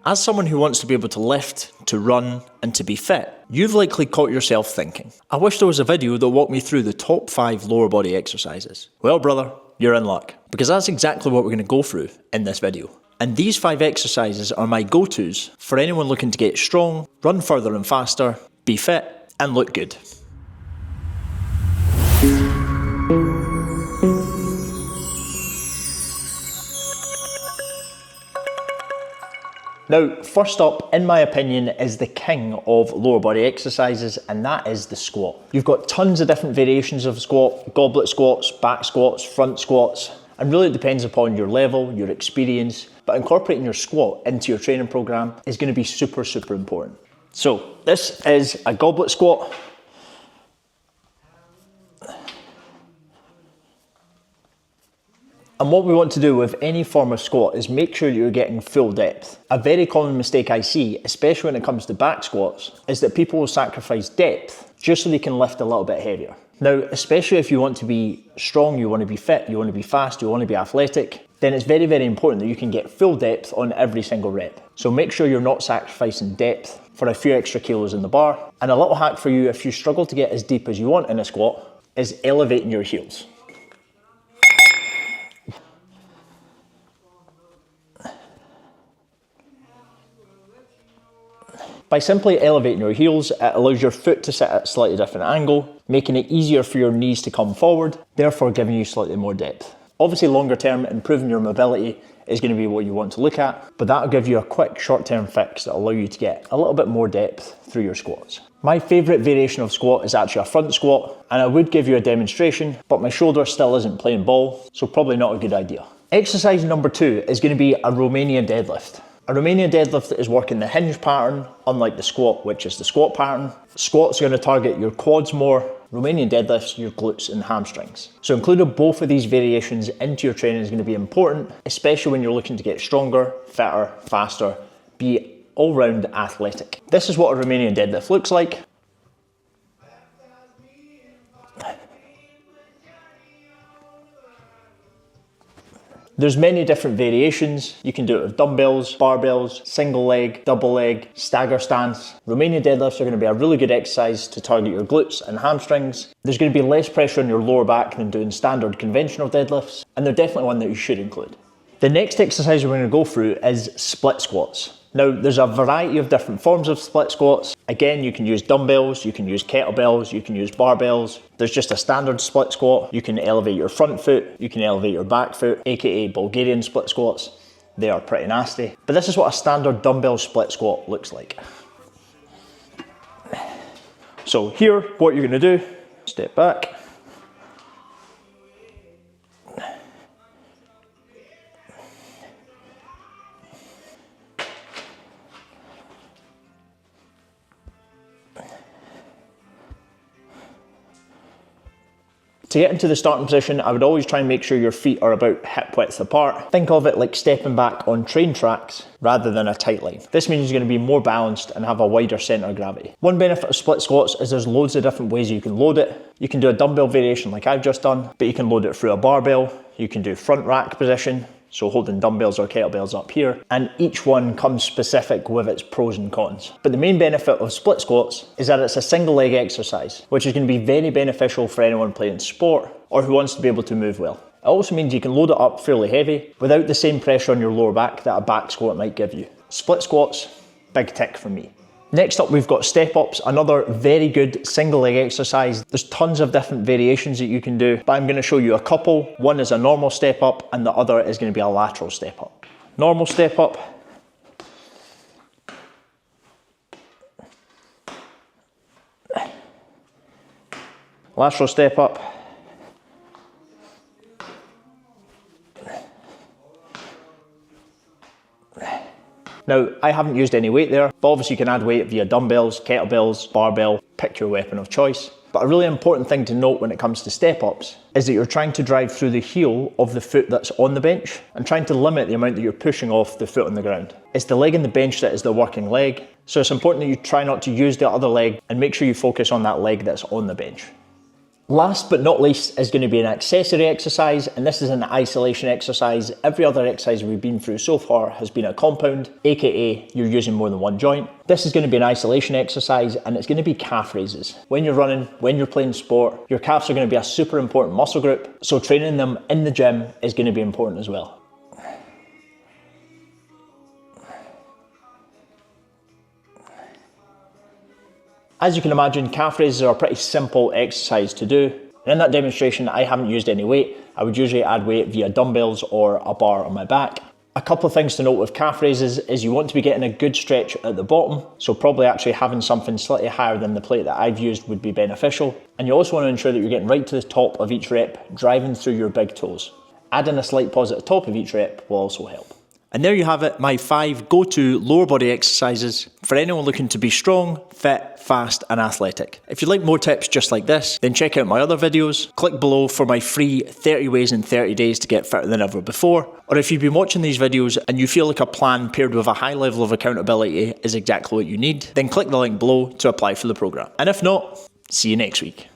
As someone who wants to be able to lift, to run, and to be fit, you've likely caught yourself thinking, I wish there was a video that walked me through the top 5 lower body exercises. Well brother, you're in luck, because that's exactly what we're going to go through in this video. And these 5 exercises are my go-tos for anyone looking to get strong, run further and faster, be fit, and look good. Now, first up, in my opinion, is the king of lower body exercises, and that is the squat. You've got tons of different variations of squat, goblet squats, back squats, front squats, and really it depends upon your level, your experience, but incorporating your squat into your training program is going to be super, super important. So, this is a goblet squat. And what we want to do with any form of squat is make sure you're getting full depth. A very common mistake I see, especially when it comes to back squats, is that people will sacrifice depth just so they can lift a little bit heavier. Now, especially if you want to be strong, you want to be fit, you want to be fast, you want to be athletic, then it's very, very important that you can get full depth on every single rep. So make sure you're not sacrificing depth for a few extra kilos in the bar. And a little hack for you, if you struggle to get as deep as you want in a squat, is elevating your heels. By simply elevating your heels, it allows your foot to sit at a slightly different angle, making it easier for your knees to come forward, therefore giving you slightly more depth. Obviously longer term, improving your mobility is going to be what you want to look at, but that'll give you a quick short-term fix that'll allow you to get a little bit more depth through your squats. My favourite variation of squat is actually a front squat, and I would give you a demonstration, but my shoulder still isn't playing ball, so probably not a good idea. Exercise number 2 is going to be a Romanian deadlift. A Romanian deadlift is working the hinge pattern, unlike the squat, which is the squat pattern. Squats are going to target your quads more, Romanian deadlifts, your glutes and hamstrings. So including both of these variations into your training is going to be important, especially when you're looking to get stronger, fitter, faster, be all-round athletic. This is what a Romanian deadlift looks like. There's many different variations. You can do it with dumbbells, barbells, single leg, double leg, stagger stance. Romanian deadlifts are going to be a really good exercise to target your glutes and hamstrings. There's going to be less pressure on your lower back than doing standard conventional deadlifts, and they're definitely one that you should include. The next exercise we're going to go through is split squats. Now, there's a variety of different forms of split squats. Again, you can use dumbbells, you can use kettlebells, you can use barbells. There's just a standard split squat. You can elevate your front foot, you can elevate your back foot, aka Bulgarian split squats. They are pretty nasty. But this is what a standard dumbbell split squat looks like. So here, what you're gonna do, step back. To get into the starting position, I would always try and make sure your feet are about hip width apart. Think of it like stepping back on train tracks rather than a tight line. This means you're going to be more balanced and have a wider centre of gravity. One benefit of split squats is there's loads of different ways you can load it. You can do a dumbbell variation like I've just done, but you can load it through a barbell. You can do front rack position, so holding dumbbells or kettlebells up here, and each one comes specific with its pros and cons. But the main benefit of split squats is that it's a single leg exercise, which is going to be very beneficial for anyone playing sport or who wants to be able to move well. It also means you can load it up fairly heavy without the same pressure on your lower back that a back squat might give you. Split squats, big tick for me. Next up, we've got step ups, another very good single leg exercise. There's tons of different variations that you can do, but I'm going to show you a couple. One is a normal step up and the other is going to be a lateral step up. Normal step up. Lateral step up. Now, I haven't used any weight there, but obviously you can add weight via dumbbells, kettlebells, barbell, pick your weapon of choice. But a really important thing to note when it comes to step-ups is that you're trying to drive through the heel of the foot that's on the bench and trying to limit the amount that you're pushing off the foot on the ground. It's the leg in the bench that is the working leg, so it's important that you try not to use the other leg and make sure you focus on that leg that's on the bench. Last but not least is going to be an accessory exercise, and this is an isolation exercise. Every other exercise we've been through so far has been a compound, aka you're using more than one joint. This is going to be an isolation exercise, and it's going to be calf raises. When you're running, when you're playing sport, your calves are going to be a super important muscle group, so training them in the gym is going to be important as well. As you can imagine, calf raises are a pretty simple exercise to do. And in that demonstration, I haven't used any weight. I would usually add weight via dumbbells or a bar on my back. A couple of things to note with calf raises is you want to be getting a good stretch at the bottom, so probably actually having something slightly higher than the plate that I've used would be beneficial. And you also want to ensure that you're getting right to the top of each rep, driving through your big toes. Adding a slight pause at the top of each rep will also help. And there you have it, my 5 go-to lower body exercises for anyone looking to be strong, fit, fast and athletic. If you'd like more tips just like this, then check out my other videos. Click below for my free 30 ways in 30 days to get fitter than ever before. Or if you've been watching these videos and you feel like a plan paired with a high level of accountability is exactly what you need, then click the link below to apply for the program. And if not, see you next week.